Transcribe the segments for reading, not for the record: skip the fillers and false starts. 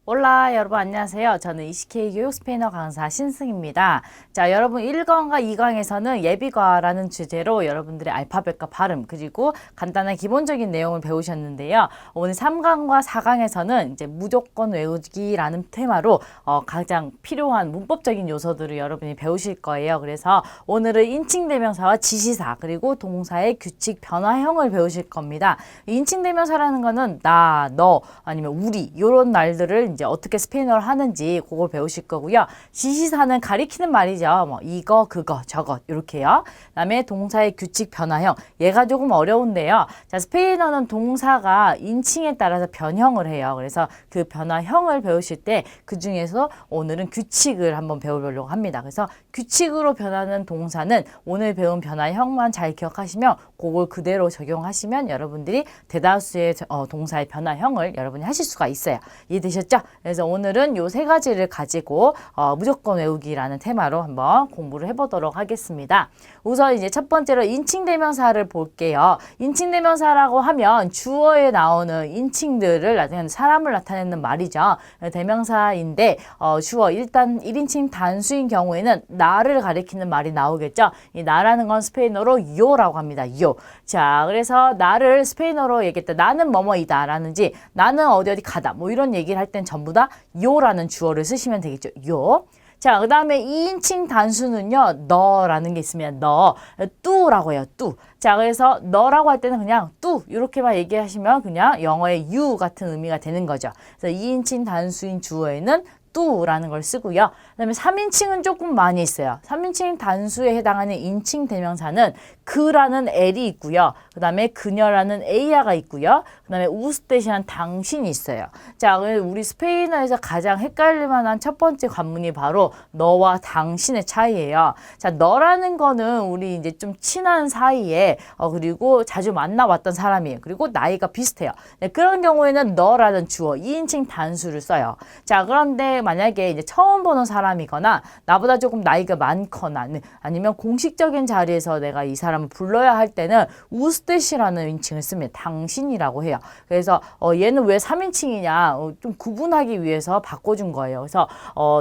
올라 여러분 안녕하세요. 저는 ECK 교육 스페인어 강사 신승입니다. 자, 여러분 1강과 2강에서는 예비과라는 주제로 여러분들의 알파벳과 발음 그리고 간단한 기본적인 내용을 배우셨는데요. 오늘 3강과 4강에서는 이제 무조건 외우기라는 테마로 가장 필요한 문법적인 요소들을 여러분이 배우실 거예요. 그래서 오늘은 인칭대명사와 지시사 그리고 동사의 규칙 변화형을 배우실 겁니다. 인칭대명사라는 거는 나, 너 아니면 우리 이런 말들을 이제 어떻게 스페인어를 하는지 그걸 배우실 거고요. 지시사는 가리키는 말이죠. 뭐 이거, 그거, 저것 이렇게요. 그다음에 동사의 규칙 변화형. 얘가 조금 어려운데요. 자, 스페인어는 동사가 인칭에 따라서 변형을 해요. 그래서 그 변화형을 배우실 때 그 중에서 오늘은 규칙을 한번 배워보려고 합니다. 그래서 규칙으로 변하는 동사는 오늘 배운 변화형만 잘 기억하시면 그걸 그대로 적용하시면 여러분들이 대다수의 동사의 변화형을 여러분이 하실 수가 있어요. 이해되셨죠? 그래서 오늘은 요 세 가지를 가지고 무조건 외우기라는 테마로 한번 공부를 해보도록 하겠습니다. 우선 이제 첫 번째로 인칭대명사를 볼게요. 인칭대명사라고 하면 주어에 나오는 인칭들을 나타내는 사람을 나타내는 말이죠. 대명사인데 주어 일단 1인칭 단수인 경우에는 나를 가리키는 말이 나오겠죠. 이 나라는 건 스페인어로 요라고 합니다. 요. 자, 그래서 나를 스페인어로 얘기했다. 나는 뭐뭐이다 라는지 나는 어디 어디 가다 뭐 이런 얘기를 할 땐 전부 다 요라는 주어를 쓰시면 되겠죠. 요. 자, 그 다음에 2인칭 단수는요, 너라는 게 있으면 너, 뚜라고 해요, 뚜. 자, 그래서 너라고 할 때는 그냥 뚜, 이렇게만 얘기하시면 그냥 영어의 you 같은 의미가 되는 거죠. 그래서 2인칭 단수인 주어에는 뚜라는 걸 쓰고요. 그 다음에 3인칭은 조금 많이 있어요. 3인칭 단수에 해당하는 인칭 대명사는 그라는 L이 있고요. 그 다음에 그녀라는 A야가 있고요. 그 다음에 우스테시한 당신이 있어요. 자, 우리 스페인어에서 가장 헷갈릴 만한 첫 번째 관문이 바로 너와 당신의 차이예요. 자, 너라는 거는 우리 이제 좀 친한 사이에 그리고 자주 만나왔던 사람이에요. 그리고 나이가 비슷해요. 네, 그런 경우에는 너라는 주어 2인칭 단수를 써요. 자, 그런데 만약에 이제 처음 보는 사람이거나 나보다 조금 나이가 많거나 아니면 공식적인 자리에서 내가 이 사람을 불러야 할 때는 우스테시라는 인칭을 씁니다. 당신이라고 해요. 그래서 얘는 왜 3인칭이냐 좀 구분하기 위해서 바꿔준 거예요. 그래서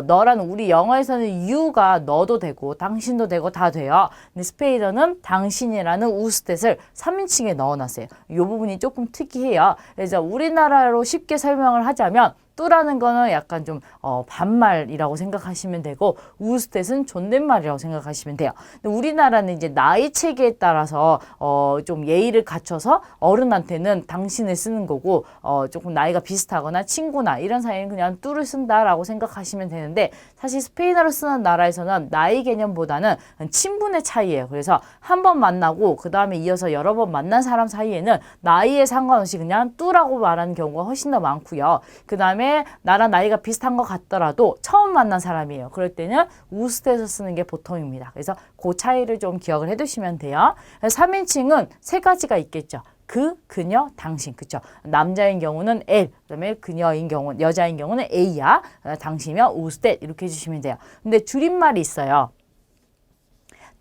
너라는 우리 영어에서는 you가 너도 되고 당신도 되고 다 돼요. 근데 스페인어는 당신이라는 우스텟을 3인칭에 넣어놨어요. 이 부분이 조금 특이해요. 그래서 우리나라로 쉽게 설명을 하자면 뚜라는 거는 약간 좀 반말이라고 생각하시면 되고 우스텟은 존댓말이라고 생각하시면 돼요. 근데 우리나라는 이제 나이 체계에 따라서 좀 예의를 갖춰서 어른한테는 당신을 쓰는 거고 조금 나이가 비슷하거나 친구나 이런 사이는 그냥 뚜를 쓴다라고 생각하시면 되는데 사실 스페인어를 쓰는 나라에서는 나이 개념보다는 친분의 차이예요. 그래서 한 번 만나고 그 다음에 이어서 여러 번 만난 사람 사이에는 나이에 상관없이 그냥 뚜라고 말하는 경우가 훨씬 더 많고요. 그 다음에 나랑 나이가 비슷한 것 같더라도 처음 만난 사람이에요. 그럴 때는 우스텟을 쓰는 게 보통입니다. 그래서 그 차이를 좀 기억을 해두시면 돼요. 3인칭은 세 가지가 있겠죠. 그, 그녀, 당신. 그쵸? 남자인 경우는 L, 그다음에 그녀인 경우, 여자인 경우는 A야. 당신이면 우스텟 이렇게 해주시면 돼요. 근데 줄임말이 있어요.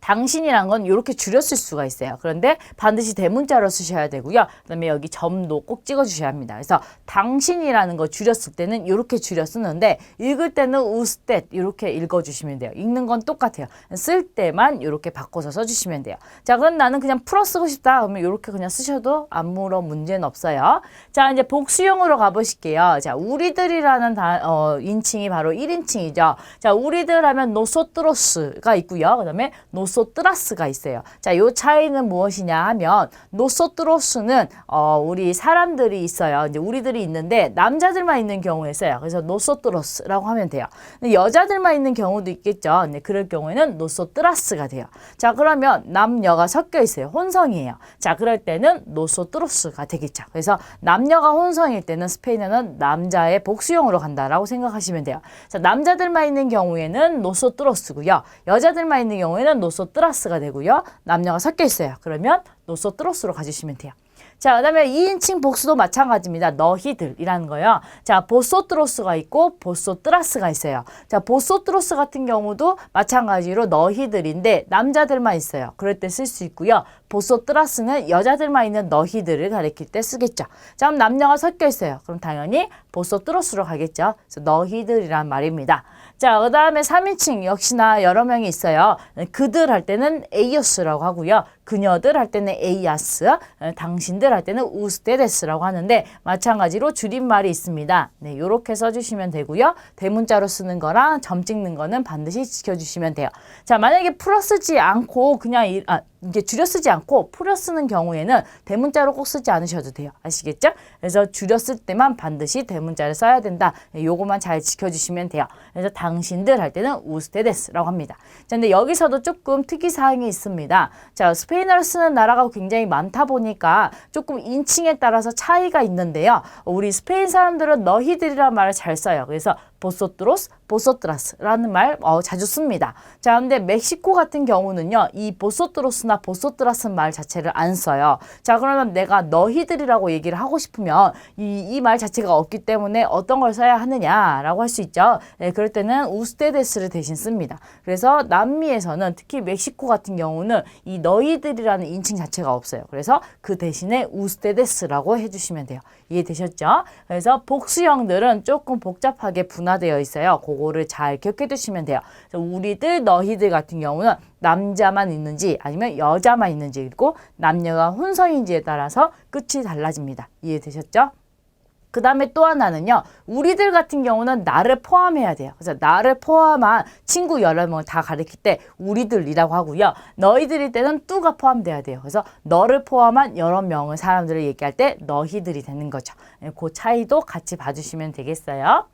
당신이란 건 이렇게 줄였을 수가 있어요. 그런데 반드시 대문자로 쓰셔야 되고요. 그다음에 여기 점도 꼭 찍어주셔야 합니다. 그래서 당신이라는 거 줄였을 때는 이렇게 줄여 쓰는데 읽을 때는 우스텟 이렇게 읽어주시면 돼요. 읽는 건 똑같아요. 쓸 때만 이렇게 바꿔서 써주시면 돼요. 자, 그럼 나는 그냥 풀어 쓰고 싶다. 그러면 이렇게 그냥 쓰셔도 아무런 문제는 없어요. 자, 이제 복수형으로 가보실게요. 자, 우리들이라는 인칭이 바로 1인칭이죠. 자, 우리들 하면 노소트로스가 있고요. 그다음에 노소트라스가 있어요. 자, 요 차이는 무엇이냐 하면 노소트로스는 우리 사람들이 있어요. 이제 우리들이 있는데 남자들만 있는 경우에 써요. 그래서 노소트로스라고 하면 돼요. 근데 여자들만 있는 경우도 있겠죠. 네, 그럴 경우에는 노소트라스가 돼요. 자, 그러면 남녀가 섞여 있어요. 혼성이에요. 자, 그럴 때는 노소트로스가 되겠죠. 그래서 남녀가 혼성일 때는 스페인어는 남자의 복수형으로 간다라고 생각하시면 돼요. 자, 남자들만 있는 경우에는 노소트로스고요. 여자들만 있는 경우에는 노소트라스가 되고요. 남녀가 섞여 있어요. 그러면 노소트로스로 가주시면 돼요. 자, 그다음에 2인칭 복수도 마찬가지입니다. 너희들이라는 거요. 자, 보소트로스가 있고 보소트라스가 있어요. 자, 보소트로스 같은 경우도 마찬가지로 너희들인데 남자들만 있어요. 그럴 때 쓸 수 있고요. 보소트라스는 여자들만 있는 너희들을 가리킬 때 쓰겠죠. 자, 그럼 남녀가 섞여 있어요. 그럼 당연히 보소트로스로 가겠죠. 그래서 너희들이란 말입니다. 자, 그 다음에 3인칭 역시나 여러 명이 있어요. 그들 할 때는 에이오스라고 하고요. 그녀들 할 때는 에이아스, 당신들 할 때는 우스테데스라고 하는데 마찬가지로 줄임말이 있습니다. 네, 요렇게 써주시면 되고요. 대문자로 쓰는 거랑 점 찍는 거는 반드시 지켜주시면 돼요. 자, 만약에 풀어 쓰지 않고 그냥 이게 줄여 쓰지 않고 풀어 쓰는 경우에는 대문자로 꼭 쓰지 않으셔도 돼요. 아시겠죠? 그래서 줄였을 때만 반드시 대문자를 써야 된다. 요거만 잘 지켜주시면 돼요. 그래서 당신들 할 때는 우스테데스라고 합니다. 자, 근데 여기서도 조금 특이사항이 있습니다. 자, 스페인어를 쓰는 나라가 굉장히 많다 보니까 조금 인칭에 따라서 차이가 있는데요. 우리 스페인 사람들은 너희들이라는 말을 잘 써요. 그래서 보소트로스, 보소트라스라는 말 자주 씁니다. 자, 근데 멕시코 같은 경우는요, 이 보소트로스나 보소트라스 말 자체를 안 써요. 자, 그러면 내가 너희들이라고 얘기를 하고 싶으면 이 말 자체가 없기 때문에 어떤 걸 써야 하느냐라고 할 수 있죠. 네, 그럴 때는 우스테데스를 대신 씁니다. 그래서 남미에서는 특히 멕시코 같은 경우는 이 너희들이라는 인칭 자체가 없어요. 그래서 그 대신에 우스테데스라고 해주시면 돼요. 이해되셨죠? 그래서 복수형들은 조금 복잡하게 분화되어 있어요. 그거를 잘 기억해 두시면 돼요. 우리들, 너희들 같은 경우는 남자만 있는지 아니면 여자만 있는지 그리고 남녀가 혼성인지에 따라서 끝이 달라집니다. 이해되셨죠? 그 다음에 또 하나는요. 우리들 같은 경우는 나를 포함해야 돼요. 그래서 나를 포함한 친구 여러 명을 다 가리킬 때 우리들이라고 하고요. 너희들일 때는 뚜가 포함돼야 돼요. 그래서 너를 포함한 여러 명의 사람들을 얘기할 때 너희들이 되는 거죠. 그 차이도 같이 봐주시면 되겠어요.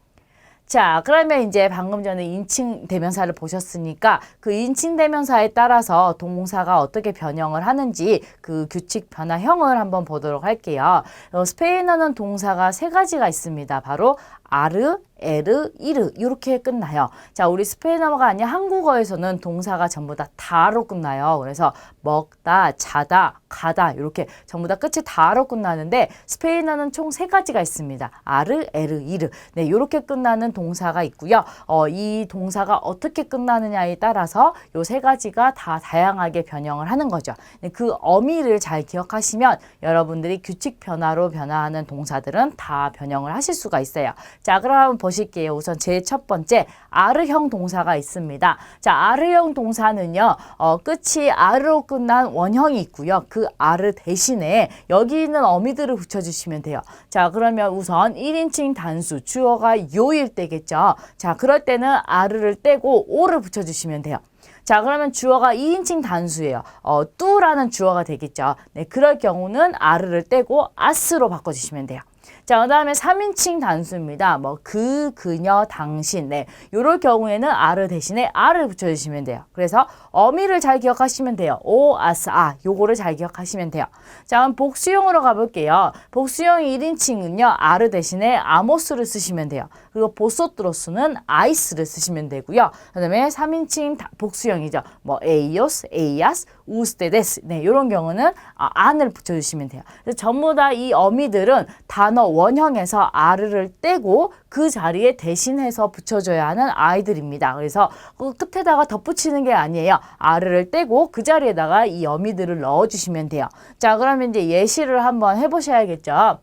자, 그러면 이제 방금 전에 인칭 대명사를 보셨으니까 그 인칭 대명사에 따라서 동사가 어떻게 변형을 하는지 그 규칙 변화형을 한번 보도록 할게요. 스페인어는 동사가 세 가지가 있습니다. 바로 아르, 에르, 이르 이렇게 끝나요. 자, 우리 스페인어가 아닌 한국어에서는 동사가 전부 다 다로 끝나요. 그래서 먹다, 자다, 가다 이렇게 전부 다 끝이 다로 끝나는데 스페인어는 총 세 가지가 있습니다. 아르, 에르, 이르. 네, 이렇게 끝나는 동사가 있고요. 이 동사가 어떻게 끝나느냐에 따라서 요 세 가지가 다 다양하게 변형을 하는 거죠. 네, 그 어미를 잘 기억하시면 여러분들이 규칙 변화로 변화하는 동사들은 다 변형을 하실 수가 있어요. 자, 그럼 한번 보실게요. 우선 제일 첫 번째 아르형 동사가 있습니다. 자, 아르형 동사는요. 끝이 아르로 끝난 원형이 있고요. 그 아르 대신에 여기 있는 어미들을 붙여주시면 돼요. 자, 그러면 우선 1인칭 단수 주어가 요일 때겠죠. 자, 그럴 때는 아르를 떼고 오를 붙여주시면 돼요. 자, 그러면 주어가 2인칭 단수예요. 뚜라는 주어가 되겠죠. 네, 그럴 경우는 아르를 떼고 아스로 바꿔주시면 돼요. 자, 그 다음에 3인칭 단수입니다. 그녀, 당신. 네. 요럴 경우에는 아르 대신에 아를 붙여주시면 돼요. 그래서 어미를 잘 기억하시면 돼요. 오, 아스, 아. 요거를 잘 기억하시면 돼요. 자, 그럼 복수형으로 가볼게요. 복수형 1인칭은요, 아르 대신에 아모스를 쓰시면 돼요. 그리고 보소트로스는 아이스를 쓰시면 되고요. 그 다음에 3인칭 복수형이죠. 에이오스, 에이아스, 우스테데스. 네, 요런 경우는 안을 붙여주시면 돼요. 그래서 전부 다 이 어미들은 단어 원형에서 아르를 떼고 그 자리에 대신해서 붙여줘야 하는 아이들입니다. 그래서 그 끝에다가 덧붙이는 게 아니에요. 아르를 떼고 그 자리에다가 이 어미들을 넣어주시면 돼요. 자, 그러면 이제 예시를 한번 해보셔야겠죠.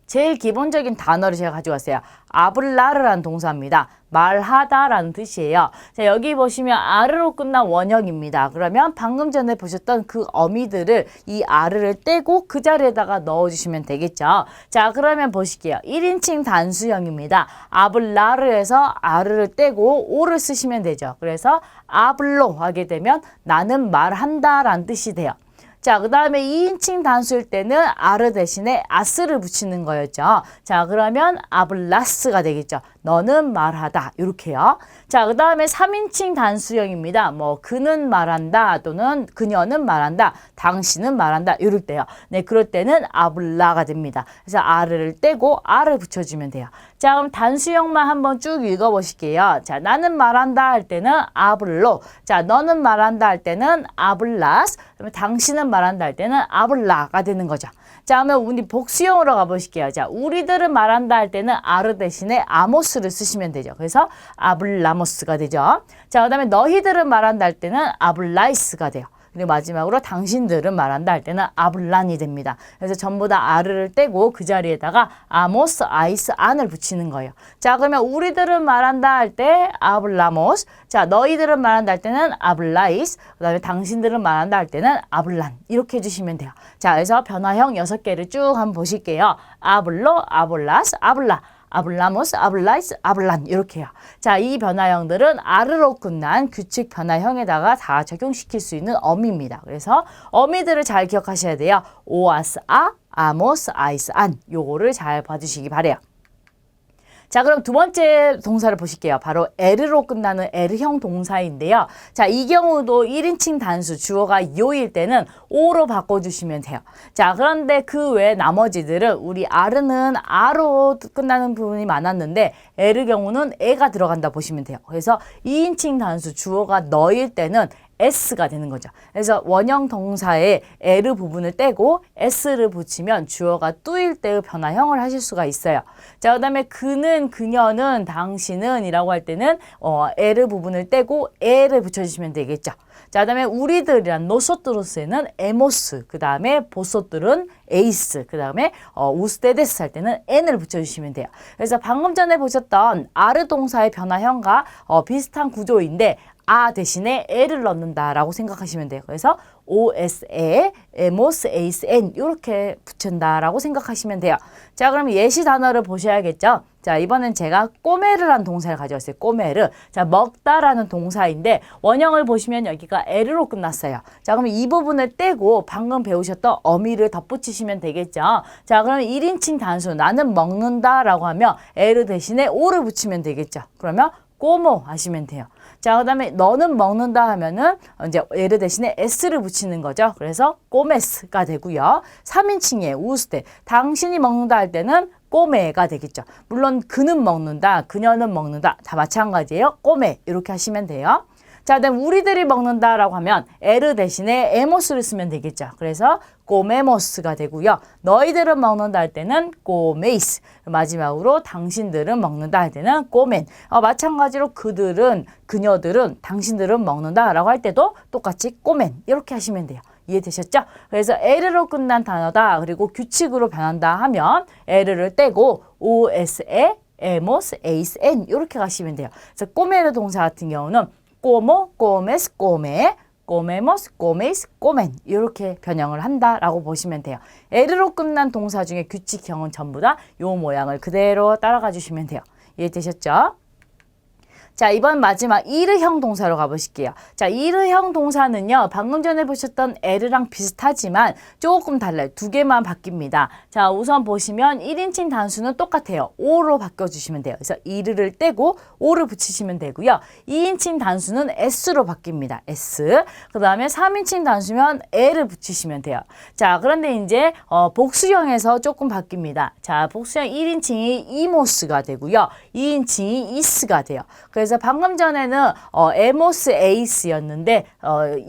제일 기본적인 단어를 제가 가져왔어요. 아블라르라는 동사입니다. 말하다라는 뜻이에요. 자, 여기 보시면 아르로 끝난 원형입니다. 그러면 방금 전에 보셨던 그 어미들을 이 아르를 떼고 그 자리에다가 넣어주시면 되겠죠. 자, 그러면 보실게요. 1인칭 단수형입니다. 아블라르에서 아르를 떼고 오를 쓰시면 되죠. 그래서 아블로 하게 되면 나는 말한다라는 뜻이 돼요. 자, 그 다음에 2인칭 단수일 때는 아르 대신에 아스를 붙이는 거였죠. 자, 그러면 아블라스가 되겠죠. 너는 말하다. 이렇게요. 자, 그 다음에 3인칭 단수형입니다. 그는 말한다 또는 그녀는 말한다. 당신은 말한다. 이럴 때요. 네, 그럴 때는 아블라가 됩니다. 그래서 아르를 떼고 아를 붙여주면 돼요. 자, 그럼 단수형만 한번 쭉 읽어보실게요. 자, 나는 말한다 할 때는 아블로. 자, 너는 말한다 할 때는 아블라스. 그러면 당신은 말한다 할 때는 아블라가 되는 거죠. 자, 자, 그러면 우리 복수형으로 가보실게요. 자, 우리들은 말한다 할 때는 아르 대신에 아모스를 쓰시면 되죠. 그래서 아블라모스가 되죠. 자, 그 다음에 너희들은 말한다 할 때는 아블라이스가 돼요. 그리고 마지막으로 당신들은 말한다 할 때는 아블란이 됩니다. 그래서 전부 다 아르를 떼고 그 자리에다가 아모스, 아이스, 안을 붙이는 거예요. 자, 그러면 우리들은 말한다 할 때 아블라모스, 자, 너희들은 말한다 할 때는 아블라이스, 그 다음에 당신들은 말한다 할 때는 아블란 이렇게 해주시면 돼요. 자, 그래서 변화형 6개를 쭉 한번 보실게요. 아블로, 아블라스, 아블라, 아블라모스, 아블라이스, 아블란 이렇게요. 자, 이 변화형들은 아르로 끝난 규칙 변화형에다가 다 적용시킬 수 있는 어미입니다. 그래서 어미들을 잘 기억하셔야 돼요. 오아스, 아, 아모스, 아이스, 안 요거를 잘 봐주시기 바래요. 자, 그럼 두 번째 동사를 보실게요. 바로 에르로 끝나는 에르형 동사인데요. 자, 이 경우도 1인칭 단수 주어가 요일 때는 오로 바꿔주시면 돼요. 자, 그런데 그 외 나머지들은 우리 아르는 아로 끝나는 부분이 많았는데 에르 경우는 에가 들어간다 보시면 돼요. 그래서 2인칭 단수 주어가 너일 때는 S가 되는 거죠. 그래서 원형 동사에 에르 부분을 떼고 S를 붙이면 주어가 뚜일 때의 변화형을 하실 수가 있어요. 자, 그 다음에 그는, 그녀는, 당신은 이라고 할 때는 에르 부분을 떼고 에를 붙여주시면 되겠죠. 자, 그 다음에 우리들이란 노소트로스에는 에모스, 그 다음에 보소들은 에이스, 그 다음에 우스테데스 할 때는 n을 붙여주시면 돼요. 그래서 방금 전에 보셨던 아르 동사의 변화형과 비슷한 구조인데 아 대신에 에를 넣는다라고 생각하시면 돼요. 그래서 OS에 에모스, 에이스, N 이렇게 붙인다라고 생각하시면 돼요. 자, 그럼 예시 단어를 보셔야겠죠. 자, 이번엔 제가 꼬메르라는 동사를 가져왔어요. 꼬메르. 자, 먹다라는 동사인데 원형을 보시면 여기가 에르로 끝났어요. 자, 그럼 이 부분을 떼고 방금 배우셨던 어미를 덧붙이시면 되겠죠. 자, 그럼 1인칭 단수 나는 먹는다라고 하면 에르 대신에 오를 붙이면 되겠죠. 그러면 꼬모 하시면 돼요. 자, 그 다음에 너는 먹는다 하면은 이제 에르 대신에 s를 붙이는 거죠. 그래서 꼬메스가 되고요. 3인칭이에요. 우스테. 당신이 먹는다 할 때는 꼬메가 되겠죠. 물론 그는 먹는다, 그녀는 먹는다 다 마찬가지예요. 꼬메 이렇게 하시면 돼요. 자, 그다음 우리들이 먹는다라고 하면 에르 대신에 에모스를 쓰면 되겠죠. 그래서 꼬메모스가 되고요. 너희들은 먹는다 할 때는 꼬메이스. 마지막으로 당신들은 먹는다 할 때는 꼬멘. 마찬가지로 그들은, 그녀들은, 당신들은 먹는다라고 할 때도 똑같이 꼬멘 이렇게 하시면 돼요. 이해되셨죠? 그래서 에르로 끝난 단어다. 그리고 규칙으로 변한다 하면 에르를 떼고 OS에 에모스, 에이스, N 이렇게 가시면 돼요. 그래서 꼬메르 동사 같은 경우는 꼬모, 꼬메스, 꼬메, 꼬메모스, 꼬메이스, 꼬멘 이렇게 변형을 한다라고 보시면 돼요. 에르로 끝난 동사 중에 규칙형은 전부 다 이 모양을 그대로 따라가 주시면 돼요. 이해되셨죠? 자, 이번 마지막 이르형 동사로 가보실게요. 자, 이르형 동사는요, 방금 전에 보셨던 에르랑 비슷하지만 조금 달라요. 두 개만 바뀝니다. 자, 우선 보시면 1인칭 단수는 똑같아요. 오로 바꿔주시면 돼요. 그래서 이르를 떼고 오를 붙이시면 되고요. 2인칭 단수는 s로 바뀝니다. s. 그 다음에 3인칭 단수면 에를 붙이시면 돼요. 자, 그런데 이제 복수형에서 조금 바뀝니다. 자, 복수형 1인칭이 이모스가 되고요. 2인칭이 이스가 돼요. 그래서 방금 전에는 에모스, 에이스였는데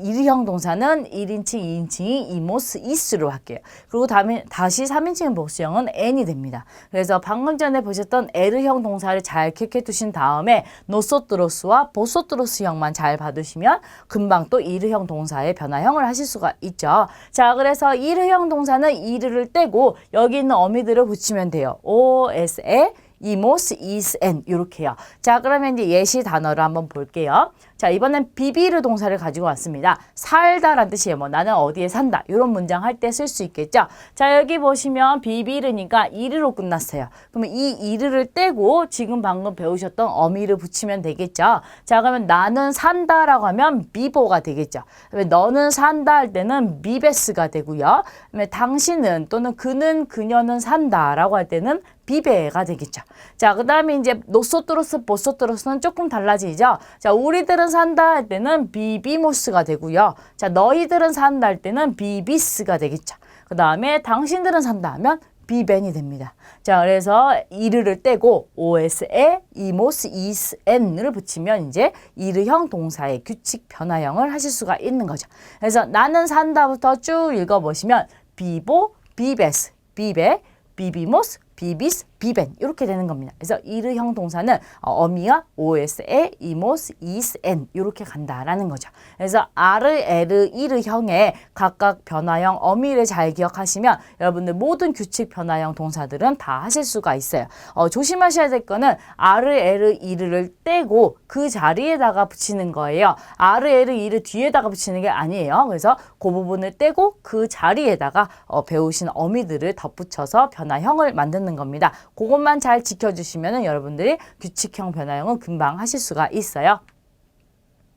일형 동사는 1인칭, 2인칭이 이모스, 이스로 할게요. 그리고 다시 3인칭 복수형은 n이 됩니다. 그래서 방금 전에 보셨던 에르형 동사를 잘 기억해 두신 다음에 노소트로스와 보소트로스형만 잘 봐두시면 금방 또 이르형 동사의 변화형을 하실 수가 있죠. 자, 그래서 이르형 동사는 이르를 떼고 여기 있는 어미들을 붙이면 돼요. OS에 이모스, 이스, 엔 이렇게요. 자, 그러면 이제 예시 단어를 한번 볼게요. 자, 이번엔 비비르 동사를 가지고 왔습니다. 살다라는 뜻이에요. 뭐 나는 어디에 산다. 이런 문장 할 때 쓸 수 있겠죠. 자, 여기 보시면 비비르니까 이르로 끝났어요. 그러면 이 이르를 떼고 지금 방금 배우셨던 어미를 붙이면 되겠죠. 자, 그러면 나는 산다라고 하면 비보가 되겠죠. 그러면 너는 산다 할 때는 비베스가 되고요. 그러면 당신은 또는 그는, 그녀는 산다라고 할 때는 비베가 되겠죠. 자, 그 다음에 이제 노소트로스, 보소트로스는 조금 달라지죠. 자, 우리들은 산다 할 때는 비비모스가 되고요. 자, 너희들은 산다 할 때는 비비스가 되겠죠. 그 다음에 당신들은 산다 하면 비벤이 됩니다. 자, 그래서 이르를 떼고 OS에 이모스, 이스, N을 붙이면 이제 이르형 동사의 규칙 변화형을 하실 수가 있는 거죠. 그래서 나는 산다부터 쭉 읽어보시면 비보, 비베스, 비베, 비비모스, 비비스, 비벤 이렇게 되는 겁니다. 그래서 이르형 동사는 어미가 os에 이모스, 이스, 엔 이렇게 간다라는 거죠. 그래서 아르, 에르, 이르형의 각각 변화형 어미를 잘 기억하시면 여러분들 모든 규칙 변화형 동사들은 다 하실 수가 있어요. 조심하셔야 될 거는 아르, 에르, 이르를 떼고 그 자리에다가 붙이는 거예요. 아르, 에르, 이르 뒤에다가 붙이는 게 아니에요. 그래서 그 부분을 떼고 그 자리에다가 배우신 어미들을 덧붙여서 변화형을 만드는 겁니다. 그것만 잘 지켜주시면 여러분들이 규칙형 변화형은 금방 하실 수가 있어요.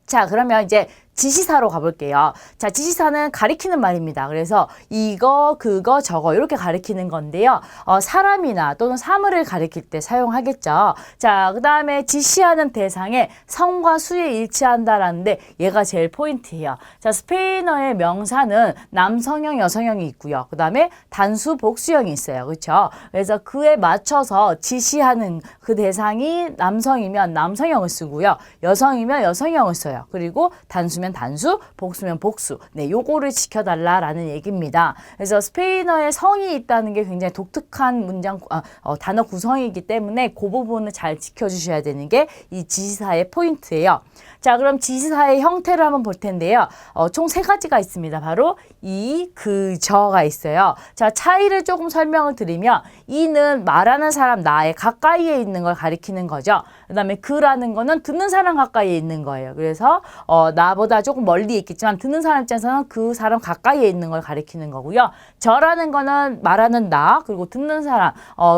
자, 그러면 이제 지시사로 가볼게요. 자, 지시사는 가리키는 말입니다. 그래서 이거, 그거, 저거 이렇게 가리키는 건데요. 사람이나 또는 사물을 가리킬 때 사용하겠죠. 자, 그 다음에 지시하는 대상의 성과 수에 일치한다라는데 얘가 제일 포인트예요. 자, 스페인어의 명사는 남성형, 여성형이 있고요. 그 다음에 단수, 복수형이 있어요. 그렇죠? 그래서 그에 맞춰서 지시하는 그 대상이 남성이면 남성형을 쓰고요. 여성이면 여성형을 써요. 그리고 단수면 단수, 복수면 복수. 네, 요거를 지켜달라라는 얘기입니다. 그래서 스페인어에 성이 있다는 게 굉장히 독특한 문장, 단어 구성이기 때문에 그 부분을 잘 지켜주셔야 되는 게 이 지시사의 포인트예요. 자, 그럼 지시사의 형태를 한번 볼 텐데요. 총 3가지가 있습니다. 바로 이, 그, 저가 있어요. 자, 차이를 조금 설명을 드리면 이는 말하는 사람 나의 가까이에 있는 걸 가리키는 거죠. 그 다음에 그라는 거는 듣는 사람 가까이에 있는 거예요. 그래서 나보다 조금 멀리 있겠지만 듣는 사람 입장에서는 그 사람 가까이에 있는 걸 가리키는 거고요. 저라는 거는 말하는 나 그리고 듣는 사람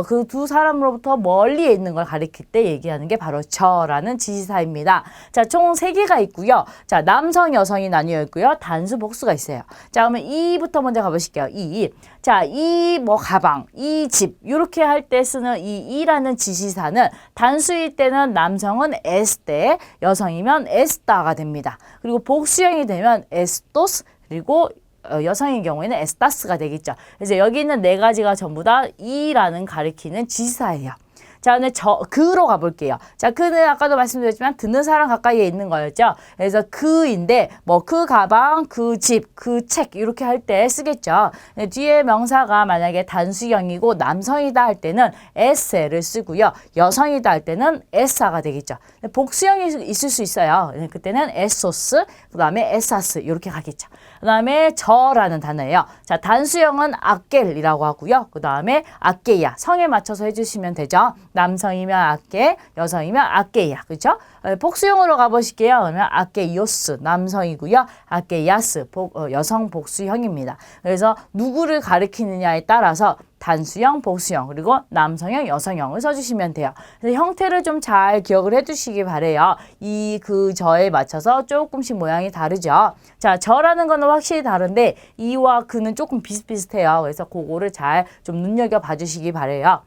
그 두 사람으로부터 멀리에 있는 걸 가리킬 때 얘기하는 게 바로 저라는 지시사입니다. 자, 총 3개가 있고요. 자, 남성, 여성이 나뉘어 있고요. 단수, 복수가 있어요. 자, 그러면 이부터 먼저 가보실게요. 이. 자, 이 뭐 가방, 이 집 이렇게 할 때 쓰는 이라는 지시사는 단수일 때는 남성은 에스테, 여성이면 에스타가 됩니다. 그리고 복수형이 되면 에스토스, 그리고 여성의 경우에는 에스타스가 되겠죠. 그래서 여기 있는 4가지가 전부 다 이라는 가리키는 지시사예요. 자, 오늘 그로 가볼게요. 자, 그는 아까도 말씀드렸지만 듣는 사람 가까이에 있는 거였죠. 그래서 그인데 뭐 그 가방, 그 집, 그 책 이렇게 할 때 쓰겠죠. 뒤에 명사가 만약에 단수형이고 남성이다 할 때는 에세를 쓰고요. 여성이다 할 때는 에사가 되겠죠. 복수형이 있을 수 있어요. 그때는 에소스, 그 다음에 에사스 이렇게 가겠죠. 그 다음에 저라는 단어예요. 자, 단수형은 아겔이라고 하고요. 그 다음에 아게야 성에 맞춰서 해주시면 되죠. 남성이면 아게, 여성이면 아게야. 그렇죠? 복수형으로 가보실게요. 그러면 아게요스 남성이고요. 아게야스 여성 복수형입니다. 그래서 누구를 가리키느냐에 따라서 단수형, 복수형, 그리고 남성형, 여성형을 써주시면 돼요. 그래서 형태를 좀 잘 기억을 해두시기 바래요. 이, 그, 저에 맞춰서 조금씩 모양이 다르죠. 자, 저라는 거는 확실히 다른데 이와 그는 조금 비슷비슷해요. 그래서 그거를 잘 좀 눈여겨 봐주시기 바래요.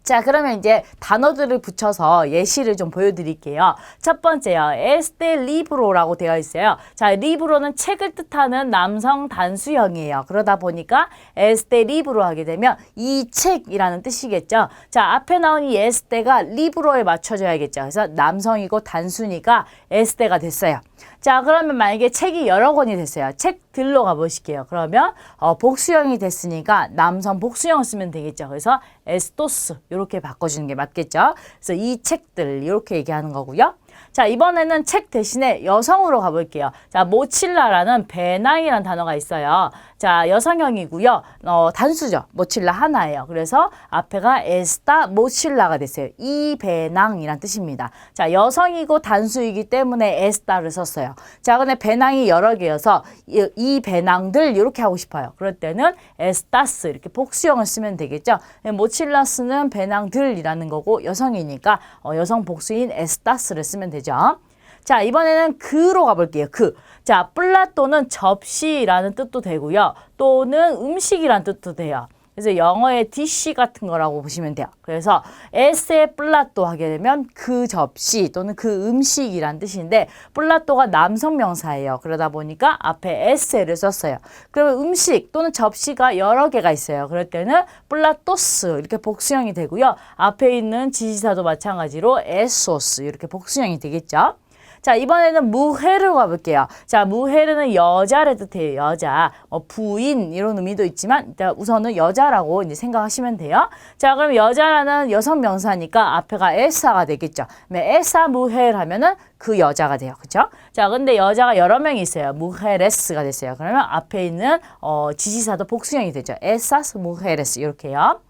자, 그러면 이제 단어들을 붙여서 예시를 좀 보여드릴게요. 첫 번째요. 에스테 리브로라고 되어 있어요. 자, 리브로는 책을 뜻하는 남성 단수형이에요. 그러다 보니까 에스테 리브로 하게 되면 이 책이라는 뜻이겠죠. 자, 앞에 나온 이 에스테가 리브로에 맞춰져야겠죠. 그래서 남성이고 단수니까 에스테가 됐어요. 자, 그러면 만약에 책이 여러 권이 됐어요. 책들로 가보실게요. 그러면 복수형이 됐으니까 남성 복수형을 쓰면 되겠죠. 그래서 에스토스 이렇게 바꿔주는 게 맞겠죠. 그래서 이 책들 이렇게 얘기하는 거고요. 자, 이번에는 책 대신에 여성으로 가볼게요. 자, 모칠라라는 배낭이라는 단어가 있어요. 자, 여성형이고요. 단수죠. 모칠라 하나예요. 그래서 앞에가 에스타 모칠라가 됐어요. 이 배낭이란 뜻입니다. 자, 여성이고 단수이기 때문에 에스타를 썼어요. 자, 근데 배낭이 여러 개여서 이 배낭들 이렇게 하고 싶어요. 그럴 때는 에스타스 이렇게 복수형을 쓰면 되겠죠. 모칠라스는 배낭들이라는 거고 여성이니까 여성 복수인 에스타스를 쓰면 되죠. 자, 이번에는 그로 가볼게요. 그. 자, 플라토는 접시라는 뜻도 되고요. 또는 음식이라는 뜻도 돼요. 그래서 영어의 dish 같은 거라고 보시면 돼요. 그래서 에세 플라토 하게 되면 그 접시 또는 그 음식이란 뜻인데 플라토가 남성 명사예요. 그러다 보니까 앞에 에세를 썼어요. 그러면 음식 또는 접시가 여러 개가 있어요. 그럴 때는 플라토스 이렇게 복수형이 되고요. 앞에 있는 지시사도 마찬가지로 에소스 이렇게 복수형이 되겠죠. 자, 이번에는 무헤르 가볼게요. 자, 무헤르는 여자를 뜻해요. 여자. 부인 이런 의미도 있지만 일단 우선은 여자라고 이제 생각하시면 돼요. 자, 그럼 여자라는 여성 명사니까 앞에가 에사가 되겠죠. 에사 무헤르 하면은 그 여자가 돼요. 그쵸? 자, 근데 여자가 여러 명이 있어요. 무헤레스가 됐어요. 그러면 앞에 있는 지시사도 복수형이 되죠. 에사스 무헤레스 이렇게요.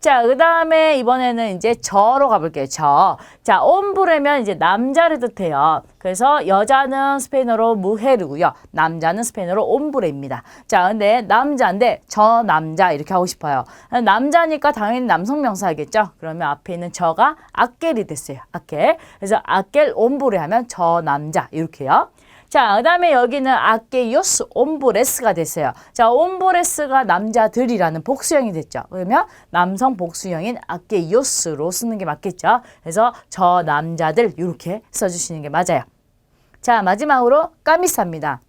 자, 그 다음에 이번에는 이제 저로 가볼게요. 저. 자, 옴브레면 이제 남자를 뜻해요. 그래서 여자는 스페인어로 무헤르고요. 남자는 스페인어로 옴브레입니다. 자, 근데 남자인데 저 남자 이렇게 하고 싶어요. 남자니까 당연히 남성 명사겠죠. 그러면 앞에 있는 저가 아켈이 됐어요. 아켈. 그래서 아켈 옴브레 하면 저 남자 이렇게요. 자, 그 다음에 여기는 아케요스 옴브레스가 됐어요. 자, 옴브레스가 남자들이라는 복수형이 됐죠. 그러면 남성 복수형인 아케요스로 쓰는 게 맞겠죠. 그래서 저 남자들 이렇게 써주시는 게 맞아요. 자, 마지막으로 까미사입니다.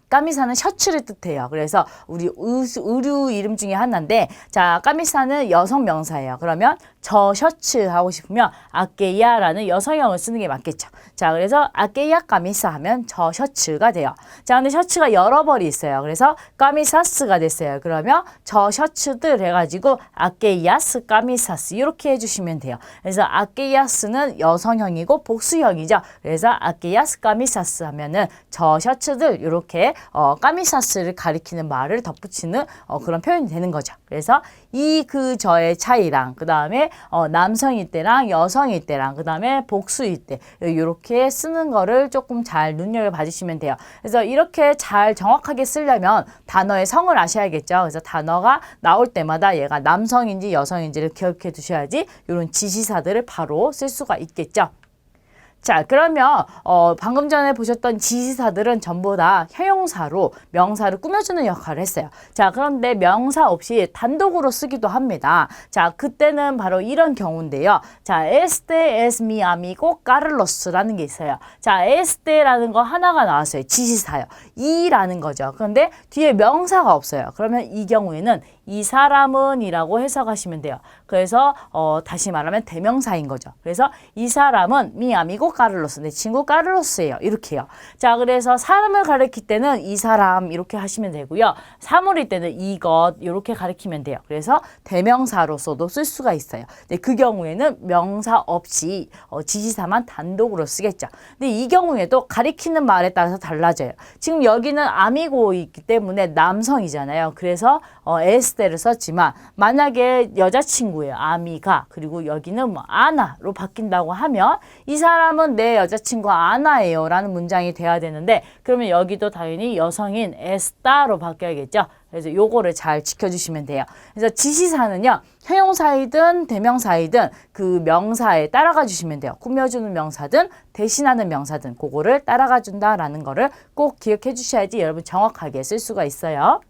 까미사는 셔츠를 뜻해요. 그래서 우리 의류 이름 중에 하나인데, 자, 까미사는 여성 명사예요. 그러면 저 셔츠 하고 싶으면 아케야라는 여성형을 쓰는 게 맞겠죠. 자, 그래서 아케야 까미사 하면 저 셔츠가 돼요. 자, 근데 셔츠가 여러 벌이 있어요. 그래서 까미사스가 됐어요. 그러면 저 셔츠들 해가지고 아케야스 까미사스 이렇게 해주시면 돼요. 그래서 아케야스는 여성형이고 복수형이죠. 그래서 아케야스 까미사스 하면은 저 셔츠들 이렇게 까미사스를 가리키는 말을 덧붙이는 그런 표현이 되는 거죠. 그래서 이 그 저의 차이랑 그 다음에 남성일 때랑 여성일 때랑 그 다음에 복수일 때 이렇게 쓰는 거를 조금 잘 눈여겨봐 주시면 돼요. 그래서 이렇게 잘 정확하게 쓰려면 단어의 성을 아셔야겠죠. 그래서 단어가 나올 때마다 얘가 남성인지 여성인지를 기억해 두셔야지 이런 지시사들을 바로 쓸 수가 있겠죠. 자, 그러면 방금 전에 보셨던 지시사들은 전부 다 형용사로 명사를 꾸며주는 역할을 했어요. 자, 그런데 명사 없이 단독으로 쓰기도 합니다. 자, 그때는 바로 이런 경우인데요. 자, este es mi amigo Carlos라는 게 있어요. 자, este라는 거 하나가 나왔어요. 지시사요. 이라는 거죠. 그런데 뒤에 명사가 없어요. 그러면 이 경우에는 이 사람은 이라고 해석하시면 돼요. 그래서 다시 말하면 대명사인 거죠. 그래서 이 사람은 mi amigo 카를로스, 내 친구 카를로스예요. 이렇게요. 자, 그래서 사람을 가리킬 때는 이 사람 이렇게 하시면 되고요. 사물일 때는 이것 이렇게 가리키면 돼요. 그래서 대명사로서도 쓸 수가 있어요. 근데 그 경우에는 명사 없이 지시사만 단독으로 쓰겠죠. 근데 이 경우에도 가리키는 말에 따라서 달라져요. 지금 여기는 아미고이기 때문에 남성이잖아요. 그래서 에스테를 썼지만 만약에 여자친구예요. 아미가. 그리고 여기는 뭐 아나로 바뀐다고 하면 이 사람은 내 여자친구 아나예요 라는 문장이 돼야 되는데 그러면 여기도 당연히 여성인 에스타로 바뀌어야겠죠. 그래서 요거를 잘 지켜주시면 돼요. 그래서 지시사는요. 형용사이든 대명사이든 그 명사에 따라가 주시면 돼요. 꾸며주는 명사든 대신하는 명사든 그거를 따라가 준다라는 거를 꼭 기억해 주셔야지 여러분 정확하게 쓸 수가 있어요.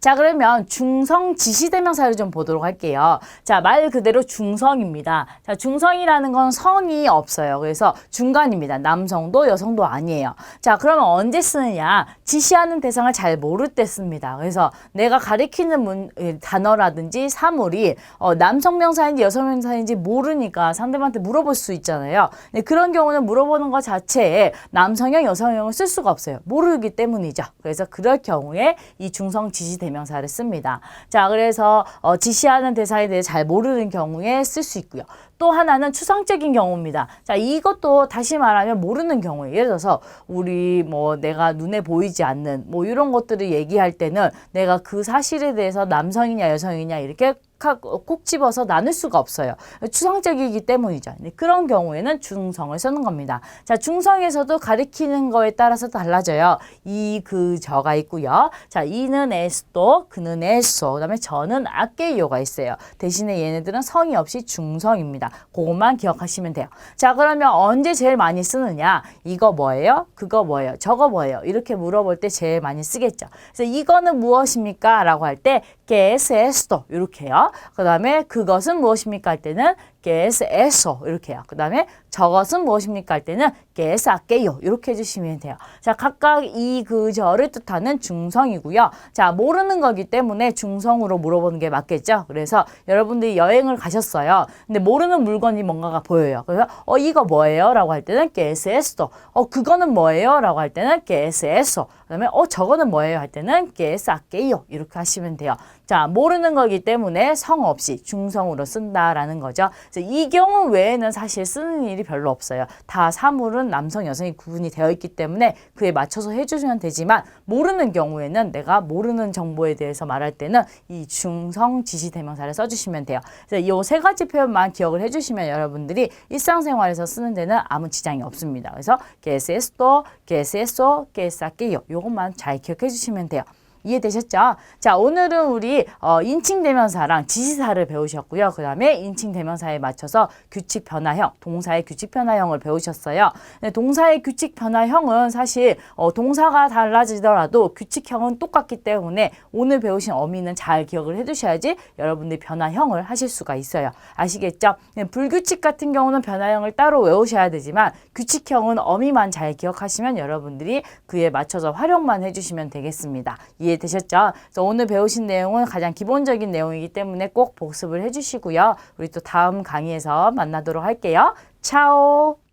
자, 그러면 중성 지시대명사를 좀 보도록 할게요. 자, 말 그대로 중성입니다. 자, 중성이라는 건 성이 없어요. 그래서 중간입니다. 남성도 여성도 아니에요. 자, 그러면 언제 쓰느냐? 지시하는 대상을 잘 모를 때 씁니다. 그래서 내가 가리키는 단어라든지 사물이 남성 명사인지 여성 명사인지 모르니까 상대방한테 물어볼 수 있잖아요. 근데 그런 경우는 물어보는 것 자체에 남성형, 여성형을 쓸 수가 없어요. 모르기 때문이죠. 그래서 그럴 경우에 이 중성 지시대명사를 씁니다. 자, 그래서 지시하는 대상에 대해 잘 모르는 경우에 쓸 수 있고요. 또 하나는 추상적인 경우입니다. 자, 이것도 다시 말하면 모르는 경우예요. 예를 들어서 우리 뭐 내가 눈에 보이지 않는 뭐 이런 것들을 얘기할 때는 내가 그 사실에 대해서 남성이냐 여성이냐 이렇게 콕 집어서 나눌 수가 없어요. 추상적이기 때문이죠. 그런 경우에는 중성을 쓰는 겁니다. 자, 중성에서도 가리키는 거에 따라서 달라져요. 이, 그, 저가 있고요. 자, 이는 에스도, 그는 에소, 그 다음에 저는 아케이오가 있어요. 대신에 얘네들은 성이 없이 중성입니다. 그것만 기억하시면 돼요. 자, 그러면 언제 제일 많이 쓰느냐? 이거 뭐예요? 그거 뭐예요? 저거 뭐예요? 이렇게 물어볼 때 제일 많이 쓰겠죠. 그래서 이거는 무엇입니까? 라고 할 때 que es esto 이렇게요. 그 다음에 그것은 무엇입니까 할 때는 que es eso 이렇게 해요. 그 다음에 저것은 무엇입니까 할 때는 que es aquello 이렇게 해주시면 돼요. 자, 각각 이, 그, 저를 뜻하는 중성이고요. 자, 모르는 거기 때문에 중성으로 물어보는 게 맞겠죠. 그래서 여러분들이 여행을 가셨어요. 근데 모르는 물건이 뭔가가 보여요. 그래서 이거 뭐예요? 라고 할 때는 que es esto. 그거는 뭐예요? 라고 할 때는 que es eso. 그 다음에 저거는 뭐예요? 할 때는 que es aquello 이렇게 하시면 돼요. 자, 모르는 거기 때문에 성 없이 중성으로 쓴다라는 거죠. 이 경우 외에는 사실 쓰는 일이 별로 없어요. 다 사물은 남성, 여성이 구분이 되어 있기 때문에 그에 맞춰서 해주시면 되지만 모르는 경우에는 내가 모르는 정보에 대해서 말할 때는 이 중성 지시대명사를 써주시면 돼요. 그래서 이 세 가지 표현만 기억을 해주시면 여러분들이 일상생활에서 쓰는 데는 아무 지장이 없습니다. 그래서 que es esto, que es eso, que es aquello 이것만 잘 기억해 주시면 돼요. 이해되셨죠? 자, 오늘은 우리 인칭대명사랑 지시사를 배우셨고요. 그 다음에 인칭대명사에 맞춰서 규칙 변화형, 동사의 규칙 변화형을 배우셨어요. 동사의 규칙 변화형은 사실 동사가 달라지더라도 규칙형은 똑같기 때문에 오늘 배우신 어미는 잘 기억을 해두셔야지 여러분들이 변화형을 하실 수가 있어요. 아시겠죠? 불규칙 같은 경우는 변화형을 따로 외우셔야 되지만 규칙형은 어미만 잘 기억하시면 여러분들이 그에 맞춰서 활용만 해주시면 되겠습니다. 이해되셨죠? 그래서 오늘 배우신 내용은 가장 기본적인 내용이기 때문에 꼭 복습을 해주시고요. 우리 또 다음 강의에서 만나도록 할게요. 차오!